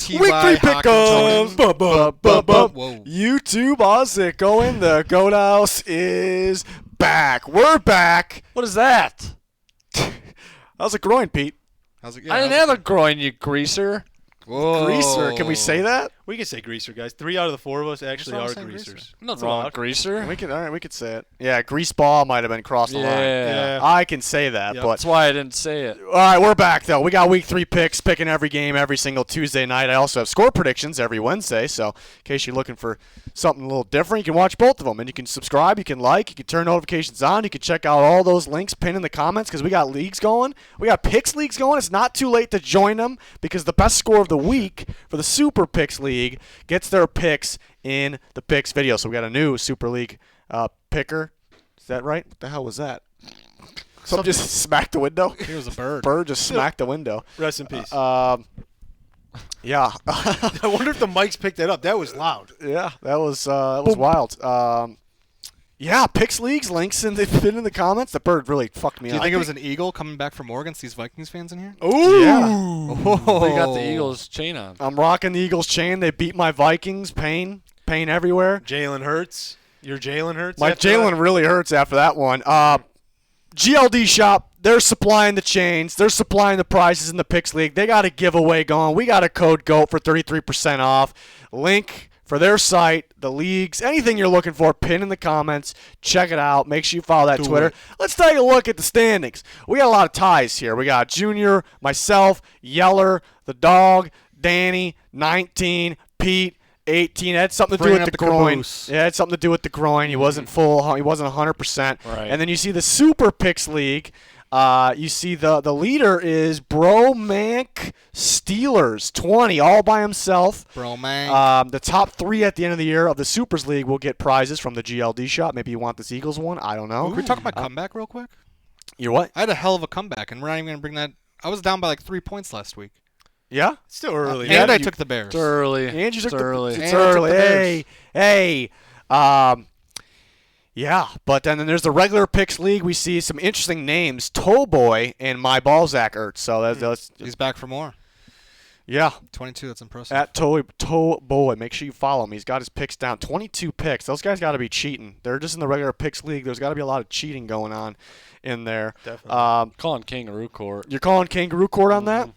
Week 3 pick'ems. Whoa. YouTube Ozzy the Goat House is back. We're back. What is that? How's it growing, Pete? How's it? I didn't have a groin, you greaser. Whoa. Greaser. Can we say that? We can say greaser, guys. 3 out of the 4 of us actually That's are what I'm saying, greasers. greaser. Nothing wrong with greaser. We can. All right, we could say it. Yeah, grease ball might have been crossed the line. Yeah. I can say that, Yep. but That's why I didn't say it. all right, we're back though. We got week 3 picks, picking every game every single Tuesday night. I also have score predictions every Wednesday, so in case you're looking for something a little different, you can watch both of them. And you can subscribe, you can like, you can turn notifications on, you can check out all those links pinned in the comments because we got leagues going. We got picks leagues going. It's not too late to join them because the best score of the week for the Super Picks League gets their picks in the picks video. So we got a new Super League picker. Is that right? What the hell was that? Something just smacked the window. He was a bird. Bird just smacked the window. Rest in peace. Yeah. I wonder if the mics picked that up. That was loud. Yeah, that was wild. Yeah, picks leagues links in the comments. The bird really fucked me Do you up. think it was an eagle coming back from Oregon? These Vikings fans in here? Ooh. Yeah. They got the Eagles chain on. I'm rocking the Eagles chain. They beat my Vikings. Pain everywhere. Jalen Hurts. Your Jalen Hurts. My after Jalen that? really hurts after that one. GLD shop. They're supplying the chains. They're supplying the prizes in the picks league. They got a giveaway going. We got a code GOAT for 33% off. Link for their site, the leagues, anything you're looking for, pin in the comments. Check it out. Make sure you follow that Twitter. Let's take a look at the standings. We got a lot of ties here. We got Junior, myself, Yeller, the dog, Danny, 19, Pete, 18. It had something to do Bringing with up the the groin. caboose. Yeah, it had something to do with the groin. He wasn't full. He wasn't 100%. Right. And then you see the Super Picks League. You see the leader is Bro Mank Steelers, 20, all by himself. Bro, man. The top 3 at the end of the year of the Supers League will get prizes from the GLD shop. Maybe you want this Eagles one. I don't know. Can we talk about comeback real quick? You're what? I had a hell of a comeback, and we're not even going to bring that. I was down by like 3 points last week. Yeah? It's still early. And I you- took the Bears. It's early. And you took It's early. It's And I took early. the Bears. Hey. Yeah, but then there's the regular picks league. We see some interesting names: Towboy and My Balzac Ertz. So that's He's back for more. yeah. 22, that's impressive. At Towboy, make sure you follow him. He's got his picks down. 22 picks. Those guys got to be cheating. They're just in the regular picks league. There's got to be a lot of cheating going on in there. Definitely. Calling kangaroo court. You're calling kangaroo court on that?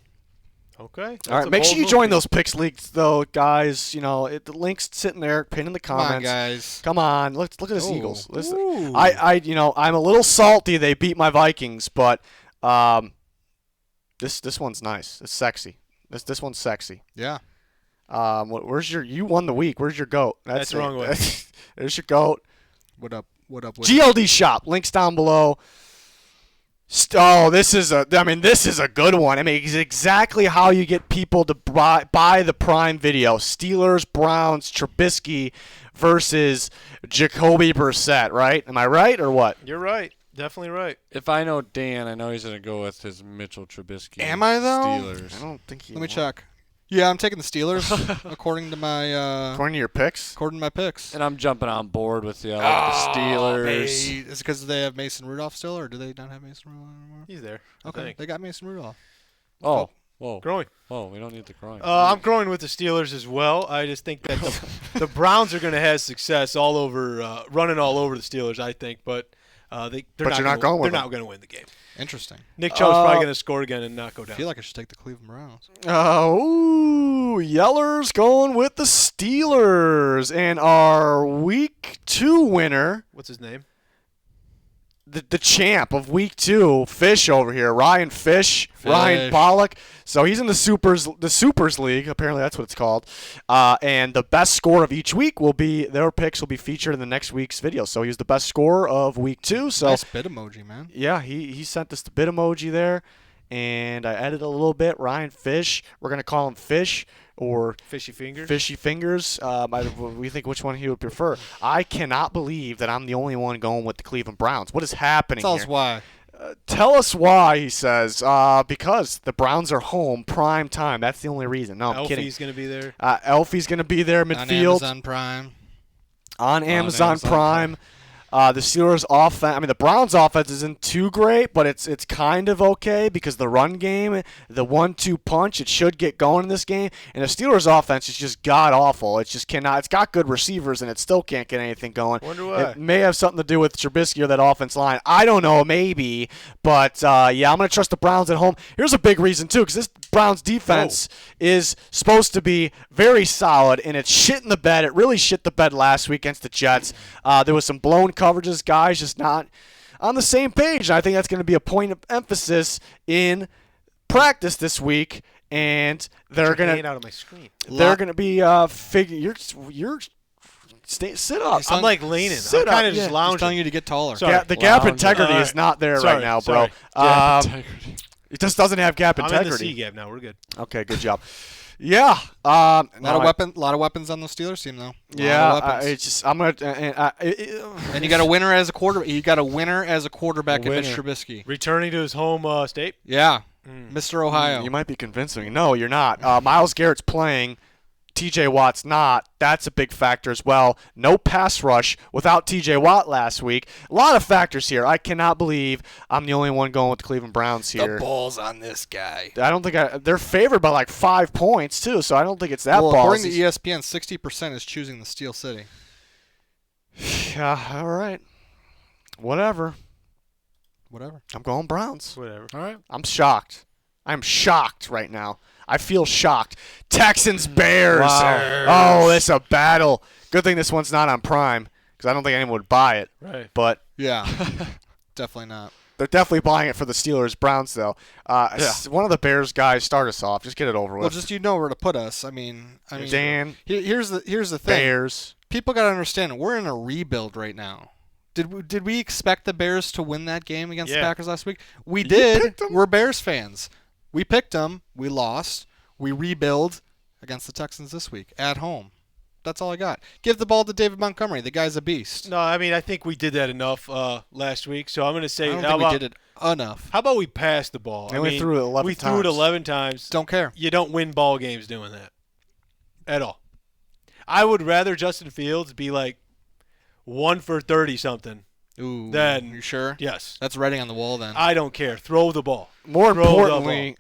Okay. All right, make sure you join those picks leagues, though, guys. You know, the link's sitting there, pin in the Come on, comments. guys. Come on, look at this Ooh. Eagles. Ooh. I'm a little salty they beat my Vikings, but this one's nice. It's sexy. This one's sexy. Yeah. Where's you won the week? Where's your goat? That's the wrong way. There's your goat. What up? GLD shop. Links down below. This is a good one. I mean, it's exactly how you get people to buy the Prime Video. Steelers, Browns, Trubisky versus Jacoby Brissett, right? Am I right or what? You're right. Definitely right. If I know Dan, I know he's going to go with his Mitchell Trubisky. Am I, though? Steelers. I don't think he Let me check. Yeah, I'm taking the Steelers according to my According to your picks? picks. And I'm jumping on board with you. I like the Steelers. Hey, is it because they have Mason Rudolph still, or do they not have Mason Rudolph anymore? He's there. I Okay, think. they got Mason Rudolph. Oh, whoa. Growing. Whoa, we don't need the groin. I'm growing with the Steelers as well. I just think that the Browns are going to have success all over, running all over the Steelers, I think. But they're not going to win the game. Interesting. Nick Chubb's probably going to score again and not go I down. feel like I should take the Cleveland Browns. Yeller's going with the Steelers. And our Week 2 winner, What's his name? the champ of Week 2, Fish over here, Ryan Fish. Ryan Pollock. So he's in the Supers League. Apparently that's what it's called. And the best score of each week their picks will be featured in the next week's video. So he was the best scorer of Week 2. So Nice bit emoji, man. yeah, he sent us the bit emoji there, and I edited a little bit. Ryan Fish. We're gonna call him Fish or Fishy Fingers. Fishy Fingers. We think which one he would prefer. I cannot believe that I'm the only one going with the Cleveland Browns. What is happening Tell here? us why. Tell us why, he says. Because the Browns are home, prime time. That's the only reason. No, I'm kidding. Elfie's going to be there. Elfie's going to be there midfield. On Amazon Prime. On Amazon Prime. The Steelers' offense, the Browns' offense isn't too great, but it's kind of okay because the run game, the 1-2 punch, it should get going in this game. And the Steelers' offense is just god awful. It just cannot. It's got good receivers, and it still can't get anything going. Wonder why. It may have something to do with Trubisky or that offense line. I don't know, maybe, but yeah, I'm gonna trust the Browns at home. Here's a big reason too, because this Browns defense is supposed to be very solid, and it's shit in the bed. It really shit the bed last week against the Jets. There was some blown coverages, guys just not on the same page. And I think that's going to be a point of emphasis in practice this week. And they're going to out of my screen. They're going to be sit up. I'm like leaning. Sit I'm kind up, of just He's lounging. telling you to get taller. Sorry. The gap Lounge. integrity All is right. not there Sorry, right now, bro. Integrity. It just doesn't have gap I'm in integrity. the C gap now. We're good. Okay, good job. Yeah. A lot of weapons on the Steelers team, though. I'm gonna. And you got a winner as a quarterback. You got a winner as a quarterback in Mitch Trubisky. Returning to his home state. Yeah, Mr. Ohio. You might be convincing. No, you're not. Myles Garrett's playing. T.J. Watt's not. That's a big factor as well. No pass rush without T.J. Watt last week. A lot of factors here. I cannot believe I'm the only one going with the Cleveland Browns here. The ball's on this guy. I don't think they're favored by like 5 points too, so I don't think it's that ballsy. According to ESPN, 60% is choosing the Steel City. Yeah, all right. Whatever. I'm going Browns. Whatever. All right. I'm shocked. I'm shocked right now. I feel shocked. Texans, Bears. Wow. Oh, it's a battle. Good thing this one's not on Prime because I don't think anyone would buy it. Right. But Yeah, definitely not. they're definitely buying it for the Steelers. Browns, though. One of the Bears guys start us off. Just get it over with. Well, just where to put us. I mean, Dan. Here's the thing. Bears. People got to understand we're in a rebuild right now. Did we expect the Bears to win that game against the Packers last week? We did. We're Bears fans. We picked them. We lost. We rebuild against the Texans this week at home. That's all I got. Give the ball to David Montgomery. The guy's a beast. No, I think we did that enough last week. So I'm going to say, I don't think we did it enough. How about we pass the ball? And we threw it 11 We times. threw it 11 times. Don't care. You don't win ball games doing that at all. I would rather Justin Fields be like 1 for 30 something. Ooh. Then You sure? yes, That's writing on the wall then. I don't care. Throw the ball. More Throw the importantly,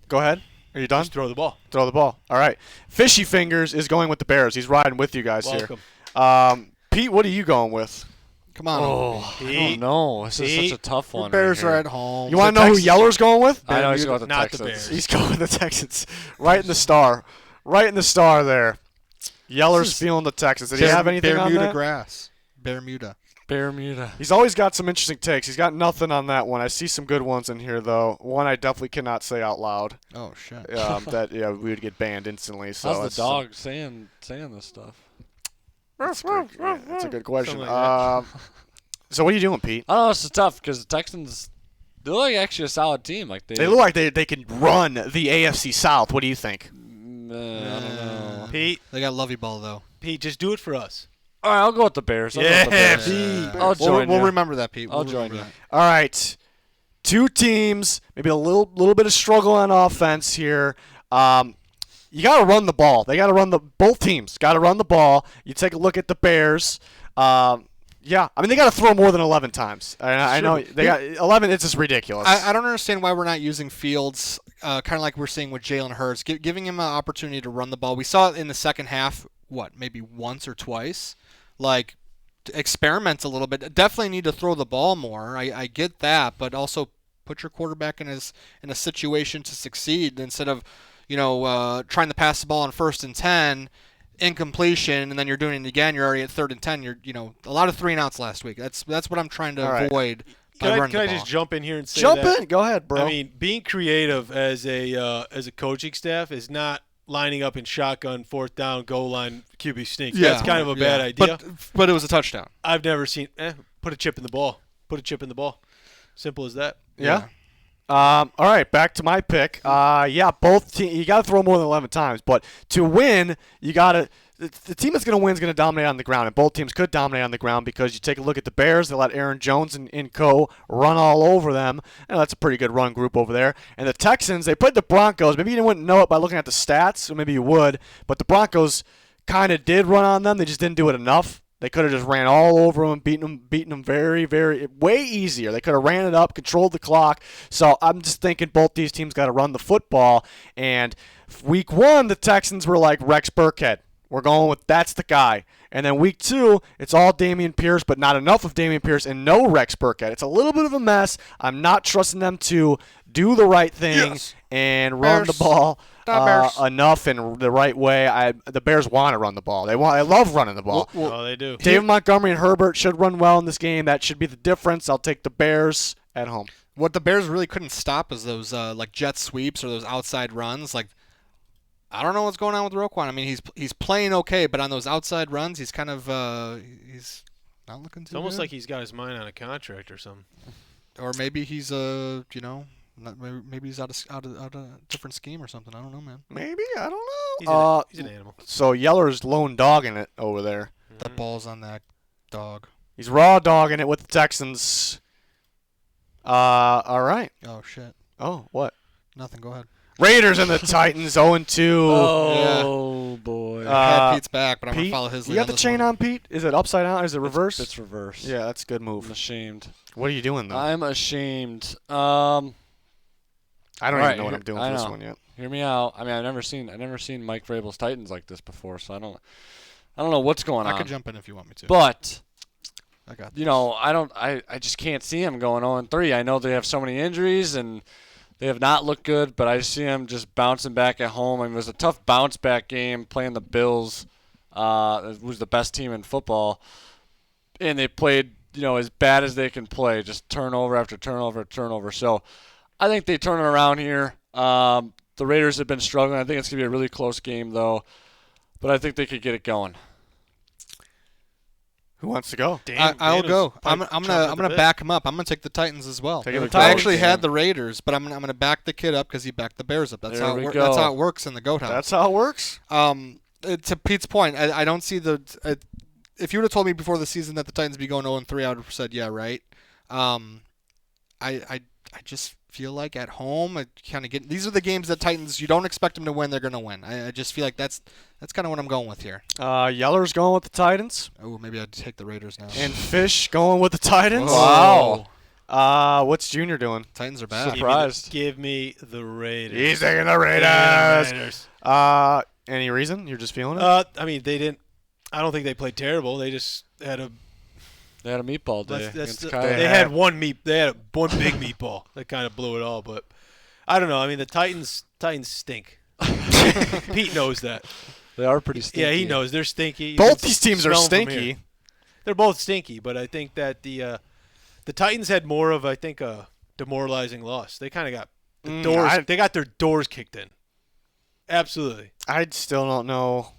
go ahead. Are you done? Just throw the ball. Throw the ball. All right. Fishy Fingers is going with the Bears. He's riding with you guys Welcome. here. Pete, what are you going with? Come on. Oh, I Pete. don't know. This is Pete. such a tough one. Bears right are here. at home. You want to know who Yeller's going with? I know he's going with the Not the Texans. Bears. He's going with the Texans. Right in the star. Right in the star there. Yeller's feeling the Texans. Did he have anything on Bermuda that? grass. Bermuda. Bermuda. He's always got some interesting takes. He's got nothing on that one. I see some good ones in here, though. One I definitely cannot say out loud. Oh shit. That we would get banned instantly. So How's it's- the dog saying this stuff? That's a good question. Something like So what are you doing, Pete? I don't know. It's tough because the Texans, they look like actually a solid team. Like They look like they can run the AFC South. What do you think? I don't know. Pete, They got Lovey Ball though. just do it for us. All right, I'll go with the Bears. I'll go with the Yeah, Bears. Pete. I'll join We'll you. remember that, Pete. I'll We'll join remember you. All right, 2 teams, maybe a little bit of struggle on offense here. You got to run the ball. Both teams got to run the ball. You take a look at the Bears. Yeah, they got to throw more than 11 times. I know they got 11. It's just ridiculous. I don't understand why we're not using Fields, kind of like we're seeing with Jalen Hurts, giving him an opportunity to run the ball. We saw it in the second half, maybe once or twice. Like, experiment a little bit. Definitely need to throw the ball more. I get that, but also put your quarterback in a situation to succeed instead of, trying to pass the ball on 1st and 10. Incompletion, and then you're doing it again. You're already at 3rd and 10. You're, a lot of 3-and-outs last week. That's what I'm trying to avoid. Can I running the just ball. jump in here and say Jump that? in. Go ahead, bro. Being creative as a coaching staff is not lining up in shotgun, 4th down, goal line, QB sneak. Yeah. That's kind of a bad idea. But it was a touchdown. I've never seen. Put a chip in the ball. Put a chip in the ball. Simple as that. Yeah. All right, back to my pick. Both teams. You got to throw more than 11 times, but to win, you got to. The team that's going to win is going to dominate on the ground, and both teams could dominate on the ground because you take a look at the Bears. They let Aaron Jones and co. run all over them, and that's a pretty good run group over there. And the Texans, they played the Broncos. Maybe you wouldn't know it by looking at the stats, or maybe you would, but the Broncos kind of did run on them. They just didn't do it enough. They could have just ran all over them, beaten them very, very, way easier. They could have ran it up, controlled the clock. So I'm just thinking both these teams got to run the football. And week 1, the Texans were like Rex Burkhead. We're going with that's the guy. And then week 2, it's all Dameon Pierce, but not enough of Dameon Pierce and no Rex Burkhead. It's a little bit of a mess. I'm not trusting them to do the right thing and run the ball enough in the right way. The Bears want to run the ball. They love running the ball. Oh, they do. David Montgomery and Herbert should run well in this game. That should be the difference. I'll take the Bears at home. What the Bears really couldn't stop is those like jet sweeps or those outside runs. Like, I don't know what's going on with Roquan. I mean, he's playing okay, but on those outside runs, he's kind of he's not looking too It's almost good. like he's got his mind on a contract or something. Or maybe he's maybe he's out of a different scheme or something. I don't know, man. Maybe, I don't know. He's an animal. So Yeller's lone dogging it over there. The ball's on that dog. He's raw dogging it with the Texans. All right. Oh shit. Oh, what? Nothing. Go ahead. Raiders and the Titans 0-2. Oh boy. I had Pete's back, but I'm Pete, gonna follow his lead. you got on the this chain one. on, Pete? Is it upside down? Is it reverse? It's reverse. Yeah, that's a good I'm move. ashamed. What are you doing, though? I'm ashamed. I don't even Right, know what I'm doing for I this know. one yet. Hear me out. I mean, I've never seen Mike Vrabel's Titans like this before, so I don't know what's going on. I could jump in if you want me to. But I got. I just can't see him going 0-3. I know they have so many injuries and they have not looked good, but I see him just bouncing back at home. I mean, it was a tough bounce back game playing the Bills, who's the best team in football, and they played as bad as they can play, just turnover after turnover after turnover. So I think they turn it around here. The Raiders have been struggling. I think it's gonna be a really close game though, but I think they could get it going. Who wants to go? I'll go. I'm gonna back him up. I'm gonna take the Titans as well. Take the I Titans. actually had the Raiders, but I'm gonna back the kid up because he backed the Bears up. That's There how we it go. that's how it works in the Goat House. That's how it works. To Pete's point, I don't see the. If you would have told me before the season that the Titans would be going 0-3, I would have said yeah, right. I just feel like at home, I kind of get these are the games that Titans you don't expect them to win, they're gonna win. I just feel like that's kind of what I'm going with here. Yeller's going with the Titans. Oh, maybe I'd take the Raiders now. And Fish going with the Titans. Whoa. Wow. What's Junior doing? Titans are bad. Surprised. Give me the Raiders. He's taking the Raiders. Any reason? You're just feeling it? I mean, they didn't. I don't think they played terrible. They just had a. They had a meatball day against They Kyle. had one big meatball that kind of blew it all. But I don't know. I mean, the Titans stink. Pete knows that. They are pretty stinky. Yeah, he knows they're stinky. You Both can these teams are smell 'em from stinky. here. They're both stinky, but I think that the Titans had more of a demoralizing loss. They kind of got the doors. They got their doors kicked in. Absolutely. I still don't know.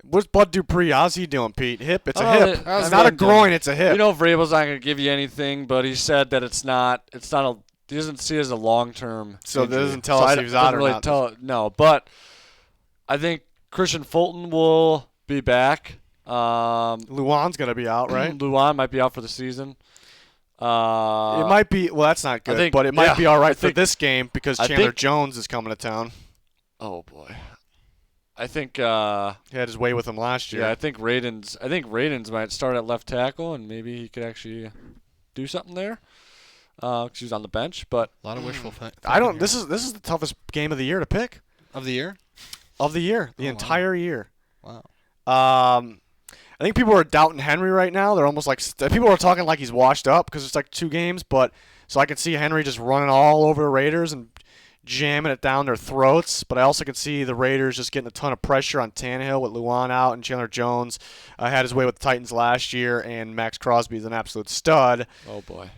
What's Bud Dupree? How's he doing, Pete? Hip? It's a Oh, hip. I It's mean, not a groin. It's a hip. Vrabel's not going to give you anything, but he said that it's not a. He doesn't see it as a long-term. So injury. that doesn't tell us if he's out or not. No, but I think Christian Fulton will be back. Luan's going to be out, right? Luan might be out for the season. It might be. Well, that's not good, but it might be all right for this game because Chandler Jones is coming to town. Oh boy, I think he had his way with him last year. Yeah, I think Radens might start at left tackle, and maybe he could actually do something there. Because he was on the bench, but A lot of wishful thinking. I don't. This is the toughest game of the year to pick. Of the year? Of the year, the wow. entire year. Wow. I think people are doubting Henry right now. They're almost like people are talking like he's washed up because it's like 2 games. But so I can see Henry just running all over the Raiders and jamming it down their throats. But I also can see the Raiders just getting a ton of pressure on Tannehill with Luan out and Chandler Jones had his way with the Titans last year, and Max Crosby is an absolute stud. oh boy,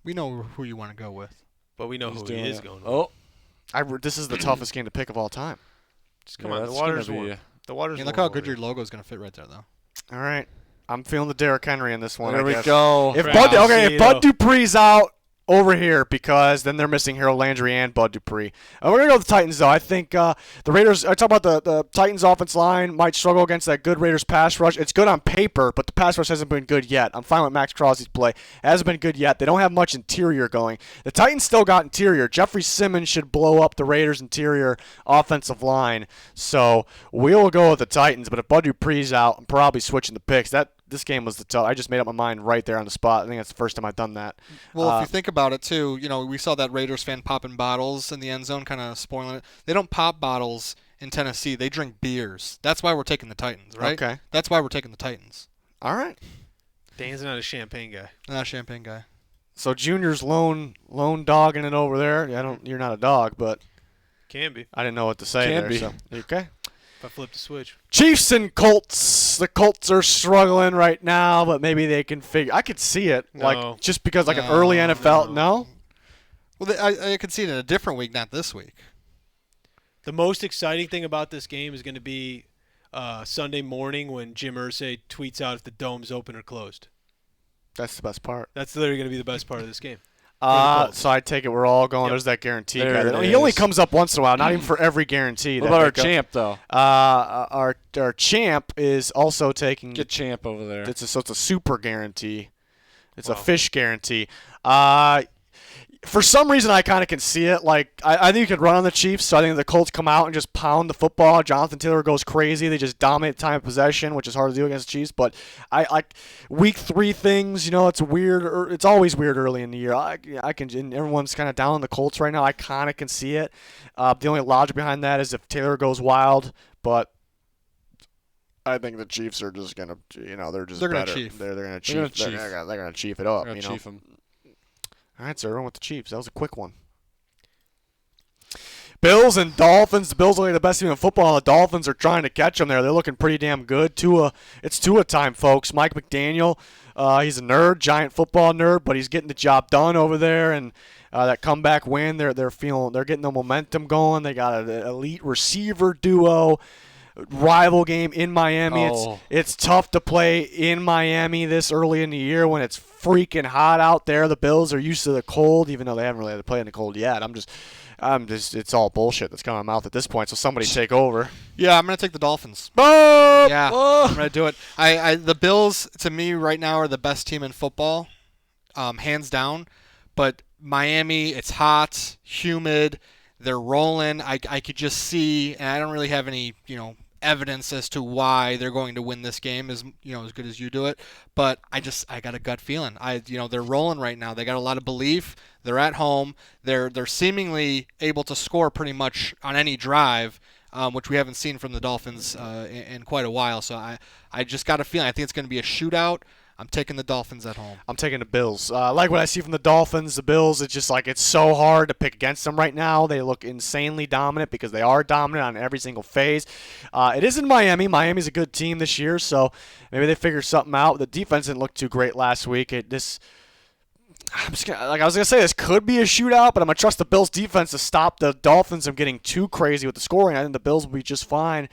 We know who you want to go with. But we know He's who doing he is it. going. Oh, This is the toughest game to pick of all time. Just come yeah, on, the that's water's gonna warm. be- The water's Hey, warm. look how over good here. your logo is going to fit right there, though. All right, I'm feeling the Derrick Henry in this one. There I we guess. go. If Browns, Bud Dupree's out, over here because then they're missing Harold Landry and Bud Dupree. We're going to go with the Titans, though. I think the Raiders, I talk about the Titans offense line might struggle against that good Raiders pass rush. It's good on paper, but the pass rush hasn't been good yet. I'm fine with Max Crosby's play. It hasn't been good yet. They don't have much interior going. The Titans still got interior. Jeffrey Simmons should blow up the Raiders' interior offensive line. So we'll go with the Titans, but if Bud Dupree's out, I'm probably switching the picks. This game was the tough. I just made up my mind right there on the spot. I think that's the first time I've done that. Well, if you think about it, too, we saw that Raiders fan popping bottles in the end zone, kind of spoiling it. They don't pop bottles in Tennessee. They drink beers. That's why we're taking the Titans, right? Okay. That's why we're taking the Titans. All right. Dan's not a champagne guy. Not a champagne guy. So Junior's lone dogging it over there. You're not a dog, but Can be. I didn't know what to say Can there. be. So okay. If I flip the switch. Chiefs and Colts. The Colts are struggling right now, but maybe they can figure. I could see it, No. just because an early NFL. No. Well, I could see it in a different week, not this week. The most exciting thing about this game is going to be Sunday morning when Jim Irsay tweets out if the dome's open or closed. That's the best part. That's literally going to be the best part of this game. So I take it we're all going. Yep. There's that guarantee There guy. it He only is. comes up once in a while, not even for every guarantee. What that about our pickup. champ, though? Our champ is also taking. Get champ over there. So it's a super guarantee. It's a Wow. fish guarantee. For some reason, I kind of can see it. I think you could run on the Chiefs, so I think the Colts come out and just pound the football. Jonathan Taylor goes crazy. They just dominate time of possession, which is hard to do against the Chiefs. But I like week 3 things. It's weird. It's always weird early in the year. I can. And everyone's kind of down on the Colts right now. I kind of can see it. The only logic behind that is if Taylor goes wild, but. I think the Chiefs are just gonna, they're just They're gonna better. chief. They're gonna They're chief. gonna They're chief. gonna chief it up. We're gonna chief 'em. All right, so everyone with the Chiefs. That was a quick one. Bills and Dolphins. The Bills are like the best team in football. The Dolphins are trying to catch them there. They're looking pretty damn good. It's Tua time, folks. Mike McDaniel, he's a nerd, giant football nerd, but he's getting the job done over there. And that comeback win, they're getting the momentum going. They got an elite receiver duo. Rival game in Miami. Oh. It's tough to play in Miami this early in the year when it's freaking hot out there. The Bills are used to the cold, even though they haven't really had to play in the cold yet. I'm just it's all bullshit that's coming out of my mouth at this point. So somebody take over. Yeah, I'm going to take the Dolphins. Oh! Yeah, I'm going to do it. The Bills, to me, right now are the best team in football, hands down. But Miami, it's hot, humid. They're rolling. I could just see, and I don't really have any, evidence as to why they're going to win this game as good as you do it, but I got a gut feeling. They're rolling right now. They got a lot of belief. They're at home. They're seemingly able to score pretty much on any drive, which we haven't seen from the Dolphins in quite a while. So I just got a feeling. I think it's going to be a shootout. I'm taking the Dolphins at home. I'm taking the Bills. I like what I see from the Dolphins. The Bills, it's just it's so hard to pick against them right now. They look insanely dominant because they are dominant on every single phase. It is in Miami. Miami's a good team this year, so maybe they figure something out. The defense didn't look too great last week. I was gonna say this could be a shootout, but I'm gonna trust the Bills defense to stop the Dolphins from getting too crazy with the scoring. I think the Bills will be just fine.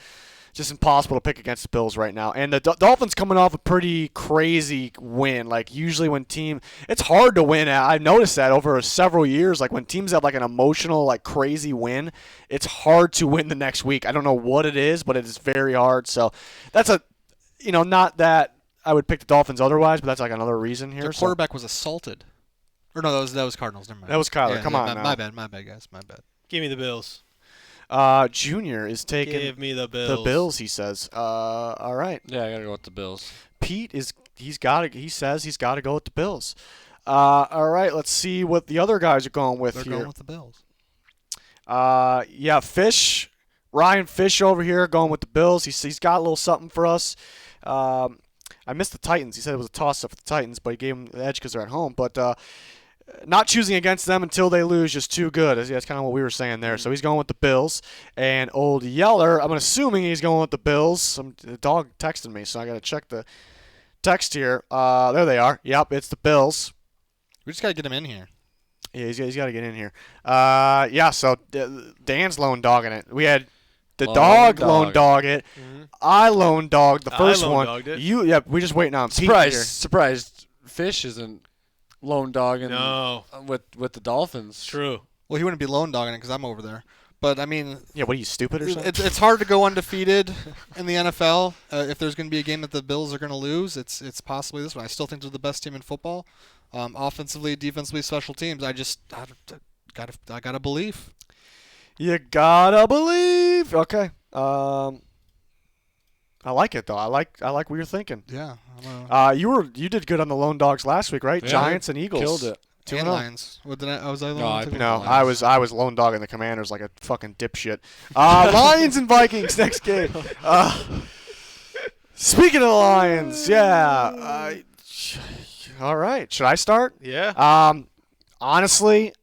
Just impossible to pick against the Bills right now. And the Dolphins coming off a pretty crazy win. Usually when it's hard to win. I've noticed that over several years. When teams have an emotional, crazy win, it's hard to win the next week. I don't know what it is, but it is very hard. So that's not that I would pick the Dolphins otherwise, but that's another reason here. Their quarterback was assaulted. Or no, that was Cardinals. Never mind. That was Kyler. Come on now. My bad, guys. My bad. Give me the Bills. Junior is taking Give me the Bills. the Bills, he says. All right. Yeah, I gotta go with the Bills. Pete he says he's got to go with the Bills. All right, let's see what the other guys are going with They're here. going with the Bills. Fish, Ryan Fish over here going with the Bills. He's got a little something for us. I missed the Titans. He said it was a toss-up for the Titans, but he gave them the edge because they're at home. But not choosing against them until they lose just too good. That's kind of what we were saying there. So he's going with the Bills. And Old Yeller, I'm assuming he's going with the Bills. The dog texted me, so I got to check the text here. There they are. Yep, it's the Bills. We just got to get him in here. Yeah, he's got to get in here. So Dan's lone dogging it. We had the dog lone dog it. Mm-hmm. I lone dogged the first lone one. dogged it. We're just waiting on Pete here. Surprised Fish isn't lone dog with the Dolphins. True. Well, he wouldn't be lone dogging it because I'm over there. But, I mean, Yeah, what are you, stupid or something? it's hard to go undefeated in the NFL. If there's going to be a game that the Bills are going to lose, it's possibly this one. I still think they're the best team in football. Offensively, defensively, special teams. I gotta believe. You gotta believe. Okay. I like it though. I like what you're thinking. Yeah. You did good on the lone dogs last week, right? Yeah, Giants and Eagles. Killed it. And Lions. What did I? Was I No, I lone? picked No, the I Lions. was lone dogging the Commanders like a fucking dipshit. Lions and Vikings next game. Speaking of the Lions, yeah. All right, should I start? Yeah. Honestly,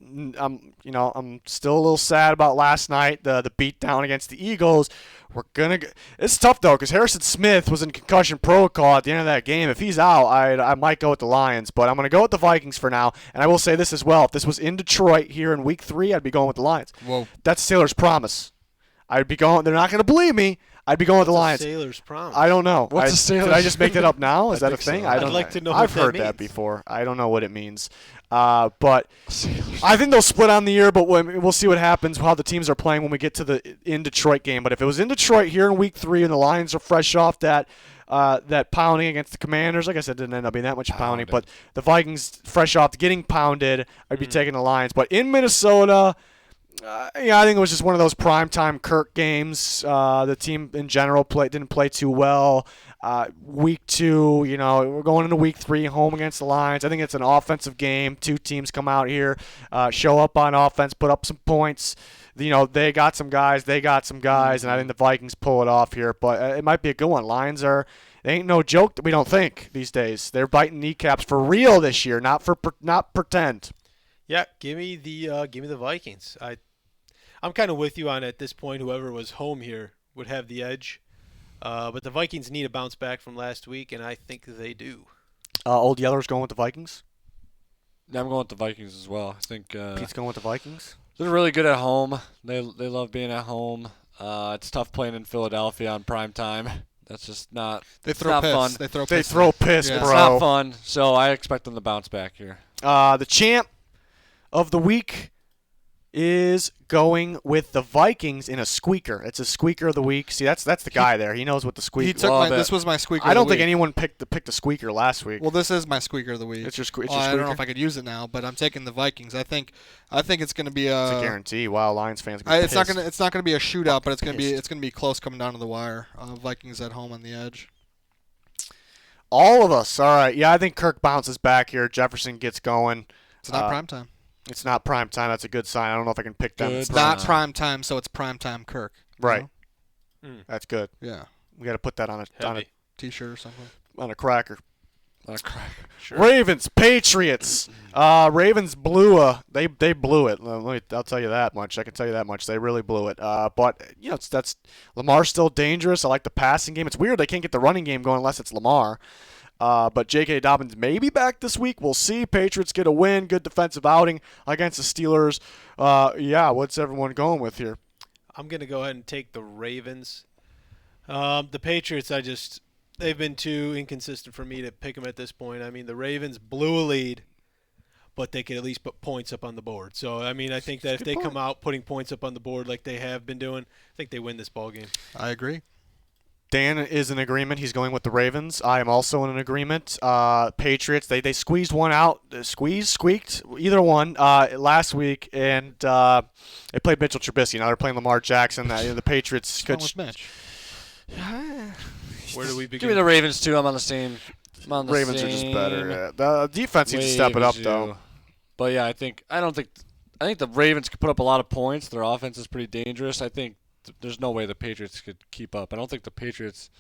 I'm still a little sad about last night, the beatdown against the Eagles. It's tough though because Harrison Smith was in concussion protocol at the end of that game. If he's out, I might go with the Lions, but I'm gonna go with the Vikings for now. And I will say this as well: if this was in Detroit here in Week 3, I'd be going with the Lions. Whoa. That's Sailor's promise. I'd be going. They're not gonna believe me. I'd be going with the Lions. Sailor's promise. I don't know. What's a Sailor's- Did I just make that up now? Is I that a think so. thing? I'd don't like to know I've what that heard that means. before. I don't know what it means. But I think they'll split on the year, but we'll see what happens, how the teams are playing when we get to the in Detroit game. But if it was in Detroit here in Week 3 and the Lions are fresh off that pounding against the Commanders, like I said, it didn't end up being that much pounding. But the Vikings fresh off getting pounded, I'd be taking the Lions. But in Minnesota, I think it was just one of those primetime Kirk games. The team in general didn't play too well. Week 2, we're going into Week 3, home against the Lions. I think it's an offensive game. Two teams come out here, show up on offense, put up some points. They got some guys, and I think the Vikings pull it off here. But it might be a good one. Lions they ain't no joke that we don't think these days. They're biting kneecaps for real this year, not pretend. Yeah, give me the Vikings. I'm kind of with you on at this point. Whoever was home here would have the edge, but the Vikings need a bounce back from last week, and I think they do. Old Yeller's going with the Vikings. Yeah, I'm going with the Vikings as well. I think Pete's going with the Vikings. they're really good at home. They love being at home. It's tough playing in Philadelphia on prime time. That's just not. They it's throw not piss. fun. They throw They piss. throw piss, Yeah. bro. It's not fun. So I expect them to bounce back here. The champ of the week is going with the Vikings in a squeaker. It's a squeaker of the week. See, that's the guy there. He knows what the He squeaker. took Love it. this was my squeaker. I don't of the think week. anyone picked a squeaker last week. Well, this is my squeaker of the week. It's your I don't squeaker? know if I could use it now, but I'm taking the Vikings. I think it's going to be It's a guarantee. Wow, Lions fans. it's not going to be a shootout, but it's going pissed. to be close coming down to the wire. Vikings at home on the edge. All of us. All right. Yeah, I think Kirk bounces back here. Jefferson gets going. It's not prime time. It's not prime time. That's a good sign. I don't know if I can pick them. Good. It's not prime time, so it's prime time Kirk. you Right. know? That's good. Yeah. We got to put that on Heavy. T-shirt or something. a cracker. Sure. Ravens, Patriots. Ravens they blew it. I'll tell you that much. I can tell you that much. They really blew it. But that's Lamar's still dangerous. I like the passing game. It's weird they can't get the running game going unless it's Lamar. But J.K. Dobbins may be back this week. We'll see. Patriots get a win. Good defensive outing against the Steelers. What's everyone going with here? I'm going to go ahead and take the Ravens. The Patriots, they've been too inconsistent for me to pick them at this point. I mean, the Ravens blew a lead, but they could at least put points up on the board. So, I mean, I think that if they come out putting points up on the board like they have been doing, I think they win this ball game. I agree. Dan is in agreement. He's going with the Ravens. I am also in an agreement. Patriots, they squeezed one out. Squeaked, either one last week, and they played Mitchell Trubisky. Now they're playing Lamar Jackson. The Patriots could. Mitch. Where do we begin? Give me the Ravens too. I'm on the same. Ravens are just better. Yeah. The defense needs to step it up, though. But yeah, I think the Ravens could put up a lot of points. Their offense is pretty dangerous. I think there's no way the Patriots could keep up. I don't think the Patriots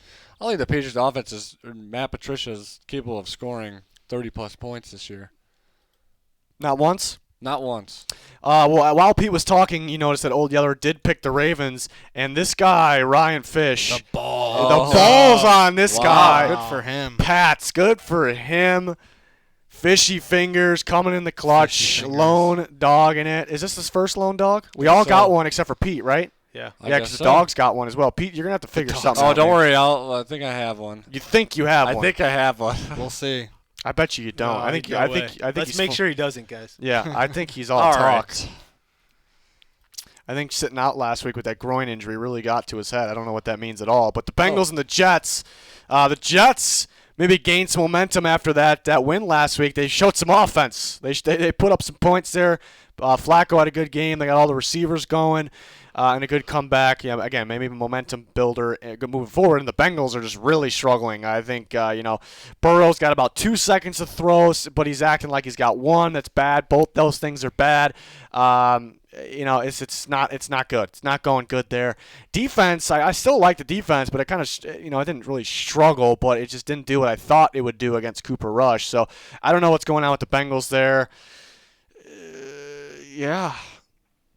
offense is, Matt Patricia is capable of scoring 30-plus points this year. Not once? Not once. While Pete was talking, you noticed that Old Yeller did pick the Ravens, and this guy, Ryan Fish. The ball. The ball's on this guy. Good for him. Pats, good for him. Fishy fingers coming in the clutch. Lone dog in it. Is this his first lone dog? We all got one except for Pete, right? Yeah. Yeah, because the dog's got one as well. Pete, you're going to have to figure something out. Oh, don't here. worry. I think I have one. You think you have one. I think I have one. We'll see. I bet you don't. No, I think. no I way. think. I think. Let's he's make full- sure he doesn't, guys. Yeah, I think he's all All talk. right. I think sitting out last week with that groin injury really got to his head. I don't know what that means at all. But the Bengals and the Jets maybe gained some momentum after that win last week. They showed some offense. They put up some points there. Flacco had a good game. They got all the receivers going and a good comeback. Yeah, again, maybe a momentum builder moving forward. And the Bengals are just really struggling. I think Burrow's got about 2 seconds to throw, but he's acting like he's got one. That's bad. Both those things are bad. It's not good. It's not going good there. Defense, I still like the defense, but it kind of I didn't really struggle, but it just didn't do what I thought it would do against Cooper Rush. So I don't know what's going on with the Bengals there. Yeah,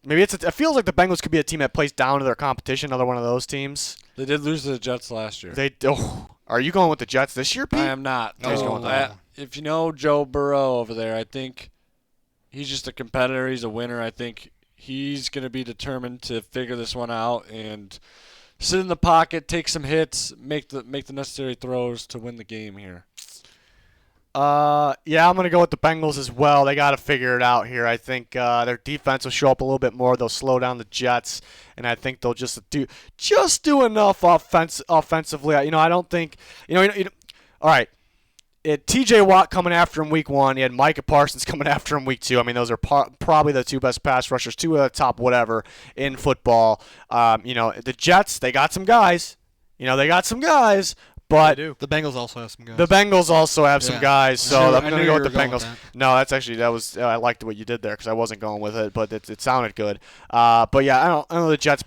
maybe it feels like the Bengals could be a team that plays down to their competition. Another one of those teams. They did lose to the Jets last year. Are you going with the Jets this year, Pete? I am not. He's going with that. If you know Joe Burrow over there, I think he's just a competitor. He's a winner. I think he's going to be determined to figure this one out and sit in the pocket, take some hits, make the necessary throws to win the game here. Yeah, I'm going to go with the Bengals as well. They got to figure it out here. I think their defense will show up a little bit more. They'll slow down the Jets, and I think they'll just do enough offensively. I don't think all right. T.J. Watt coming after him week 1. You had Micah Parsons coming after him week 2. I mean, those are probably the two best pass rushers, two of the top whatever in football. The Jets, they got some guys. But The Bengals also have some guys. the Bengals also have some guys, so I'm going to go with the Bengals. No, I liked what you did there because I wasn't going with it, but it sounded good. But yeah, I don't know the Jets.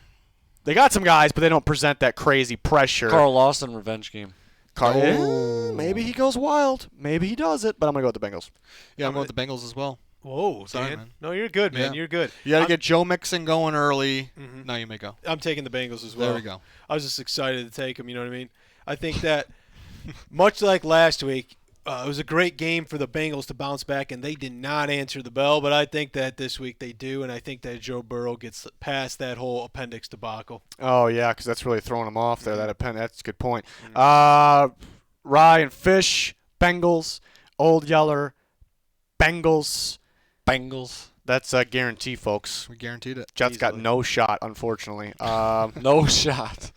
They got some guys, but they don't present that crazy pressure. Carl Lawson revenge game. Maybe he goes wild. Maybe he does it, but I'm going to go with the Bengals. Yeah, I'm going with the Bengals as well. Whoa, Sorry, Dan. man. No, you're good, man. Yeah. You're good. You got to get Joe Mixon going early. Mhm. Now you may go. I'm taking the Bengals as well. There we go. I was just excited to take them. You know what I mean? I think that much like last week, it was a great game for the Bengals to bounce back, and they did not answer the bell. But I think that this week they do, and I think that Joe Burrow gets past that whole appendix debacle. Oh, yeah, because that's really throwing him off there. That's a good point. Rye and Fish, Bengals, Old Yeller, Bengals. That's a guarantee, folks. We guaranteed it. Jets got Easily. no shot, unfortunately. No shot.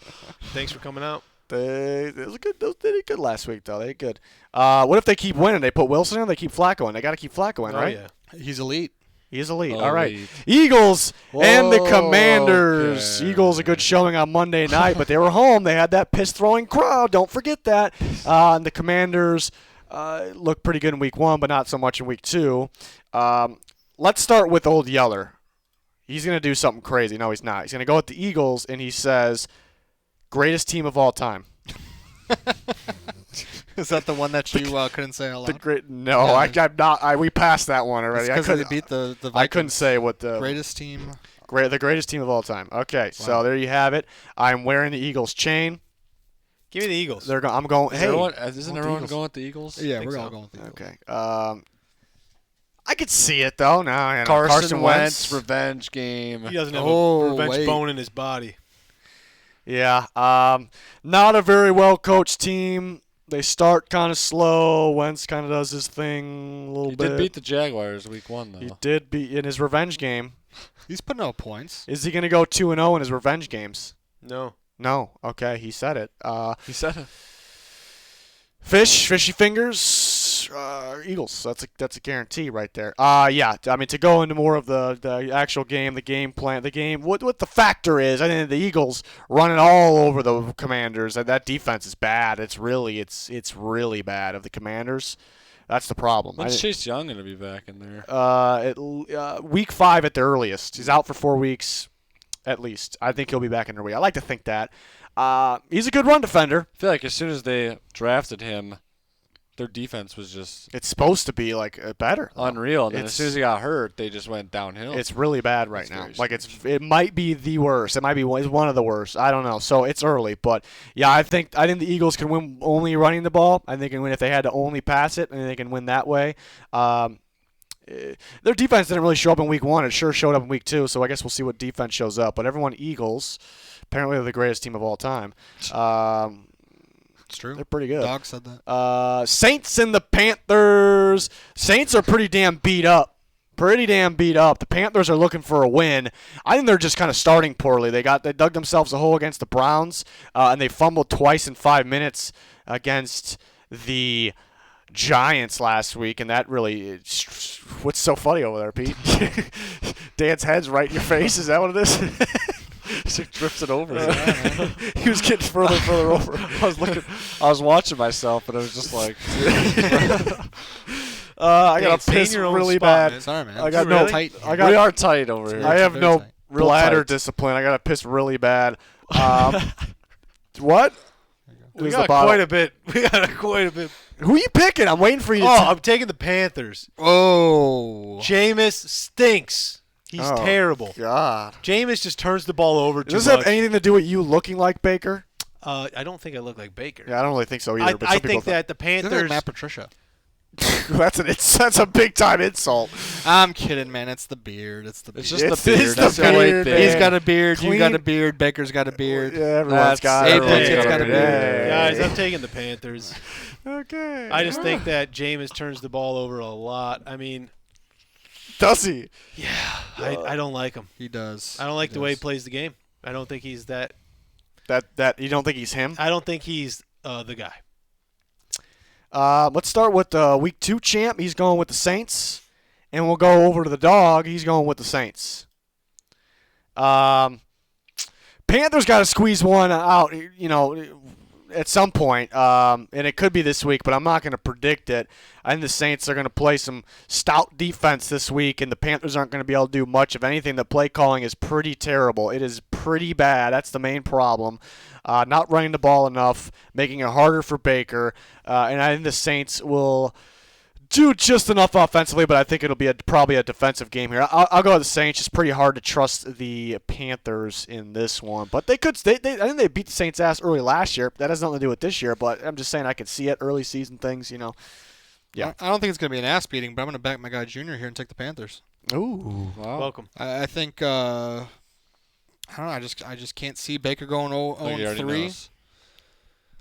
Thanks for coming out. They did good last week, though. They did good. What if they keep winning? They put Wilson in, they keep Flacco in. They got to keep Flacco in, Oh, right? yeah. He's elite. He is elite. Elite. All right. Eagles and the Whoa, Commanders. okay. Eagles, a good showing on Monday night, but they were home. They had that piss-throwing crowd. Don't forget that. And the Commanders looked pretty good in week 1, but not so much in week 2. Let's start with Old Yeller. He's going to do something crazy. No, he's not. He's going to go with the Eagles, and he says, greatest team of all time. Is that the one that you couldn't say out loud? No, Yeah. I'm not. We passed that one already. Because they beat the Vikings. I couldn't say what the Greatest team. the greatest team of all time. Okay, so Wow. there you have it. I'm wearing the Eagles chain. Give me the Eagles. I'm going. Hey, Isn't everyone going with the Eagles? Yeah, think we're so. all going with the Eagles. okay. I could see it though. No, Carson Wentz revenge game. He doesn't have Oh, a revenge wait. bone in his body. Yeah. Not a very well coached team. They start kind of slow. Wentz kind of does his thing a little He bit. did beat the Jaguars week 1 though. He did beat in his revenge game. He's putting out points. Is he going to go 2-0 in his revenge games? No. No. Okay, he said it. He said it. Fishy fingers. Eagles. That's a guarantee right there. Yeah. I mean, to go into more of the actual game, the game plan, the game. What the factor is, I think the Eagles running all over the Commanders. That defense is bad. It's really bad of the Commanders. That's the problem. When's Chase Young going to be back in there? Week 5 at the earliest. He's out for 4 weeks at least. I think he'll be back in their week. I like to think that. He's a good run defender. I feel like as soon as they drafted him, their defense was just It's supposed to be like better. unreal. And then as It's- soon as he got hurt, they just went downhill. It's really bad right It's now. very Like it might be the worst. It might be it's one of the worst. I don't know. So it's early, but yeah, I think the Eagles can win only running the ball. I think they can win if they had to only pass it, and they can win that way. Their defense didn't really show up in week 1. It sure showed up in week 2. So I guess we'll see what defense shows up. But everyone Eagles, apparently they're the greatest team of all time. It's true. They're pretty good. Dog said that. Saints and the Panthers. Saints are pretty damn beat up. The Panthers are looking for a win. I think they're just kind of starting poorly. They dug themselves a hole against the Browns, and they fumbled twice in 5 minutes against the Giants last week, and that really – what's so funny over there, Pete? Dan's head's right in your face. Is that what it is? He drifts it over. He was getting further and further over. I was watching myself, and it was just like. I Dan, got to stay in piss your own really spot, bad. man. Sorry, man. I got Really? no tight. I got. We are tight over here. I have Very no tight. Real bladder tight. discipline. I got to piss really bad. What? We Who's got the bottom? quite a bit. We got quite a bit. Who are you picking? I'm waiting for you to. Oh, I'm taking the Panthers. Oh. Jameis stinks. He's Oh, terrible. God. Jameis just turns the ball over too Does this have much. anything to do with you looking like Baker? I don't think I look like Baker. Yeah, I don't really think so either. But some I people think that the He's like Panthers. Matt Patricia. that's a big time insult. I'm kidding, man. It's the beard. It's the beard. It's just It's the beard. the That's the only beard, thing. He's got a beard. You Clean- got a beard. Baker's got a beard. Yeah, everyone's That's- got Hey, it. Pickett's got a beard. Guys, I'm taking the Panthers. Okay. I just think that Jameis turns the ball over a lot. I mean, Does he? I don't like him. He does. I don't like the way he plays the game. I don't think he's that. That you don't think he's him? I don't think he's the guy. Let's start with the Week 2 champ. He's going with the Saints. And we'll go over to the dog. He's going with the Saints. Panthers got to squeeze one out, at some point. And it could be this week, but I'm not going to predict it. I think the Saints are going to play some stout defense this week, and the Panthers aren't going to be able to do much of anything. The play calling is pretty terrible. It is pretty bad. That's the main problem. Not running the ball enough, making it harder for Baker. And I think the Saints will do just enough offensively, but I think it'll be probably a defensive game here. I'll go with the Saints. It's pretty hard to trust the Panthers in this one, but they could. I think they beat the Saints' ass early last year. That has nothing to do with this year, but I'm just saying I could see it early season things. Yeah. I don't think it's going to be an ass beating, but I'm going to back my guy Junior here and take the Panthers. Ooh. Wow. Welcome. I think. I don't know. I just can't see Baker going 0-3. knows.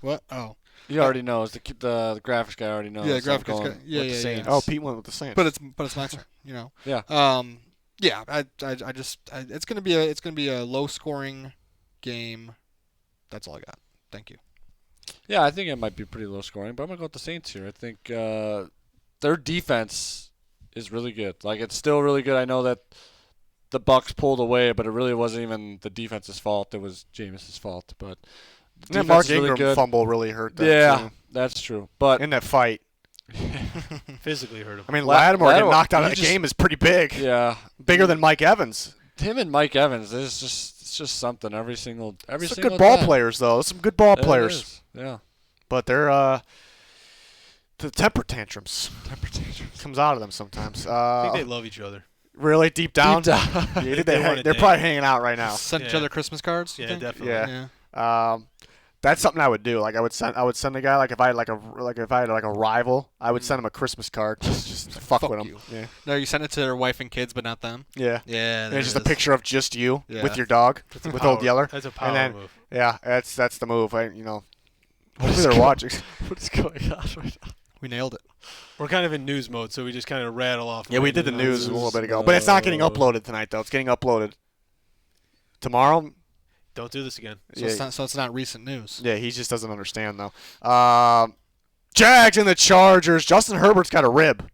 What? Oh. He already knows. The graphics guy already knows. Yeah, I'm graphics going guy. with Yeah, the yeah, Saints. Oh, Pete went with the Saints. But it's my turn. Yeah. Yeah. It's gonna be a low scoring game. That's all I got. Thank you. Yeah, I think it might be pretty low scoring, but I'm going to go with the Saints here. I think their defense is really good. Like, it's still really good. I know that the Bucs pulled away, but it really wasn't even the defense's fault. It was Jameis's fault. But the And Mark defense is really Ingram good. fumble really hurt them. Yeah, too, that's true. But in that fight. Physically hurt him. I mean, Lattimore, Lattimore getting knocked out of he the just- game is pretty big. yeah, Bigger than Mike Evans. him and Mike Evans, it's just something every single Some single good ball time. players, though. Some good ball It players. is. Yeah. But they're the temper tantrums. Comes out of them sometimes. I think they love each other. Really deep down. Deep down. Yeah, They they're want a date. probably hanging out right now. Send each Yeah. other Christmas cards. you Yeah, think? definitely. Yeah. That's something I would do. Like I would send a guy, like if I had a rival, I would send him a Christmas card just to fuck with him. you. Yeah. No, you send it to their wife and kids, but not them. Yeah. Yeah. And it's just a picture of just you Yeah. with your dog, with Old Yeller. That's a power And then, move. yeah, that's the move. Hopefully they're watching. What is going on right now? We nailed it. We're kind of in news mode, so we just kind of rattle off. Yeah, we did the news a little bit ago, but it's not getting uploaded tonight though. It's getting uploaded tomorrow. Don't do this again. So, it's not recent news. Yeah, he just doesn't understand though. Jags and the Chargers. Justin Herbert's got a rib.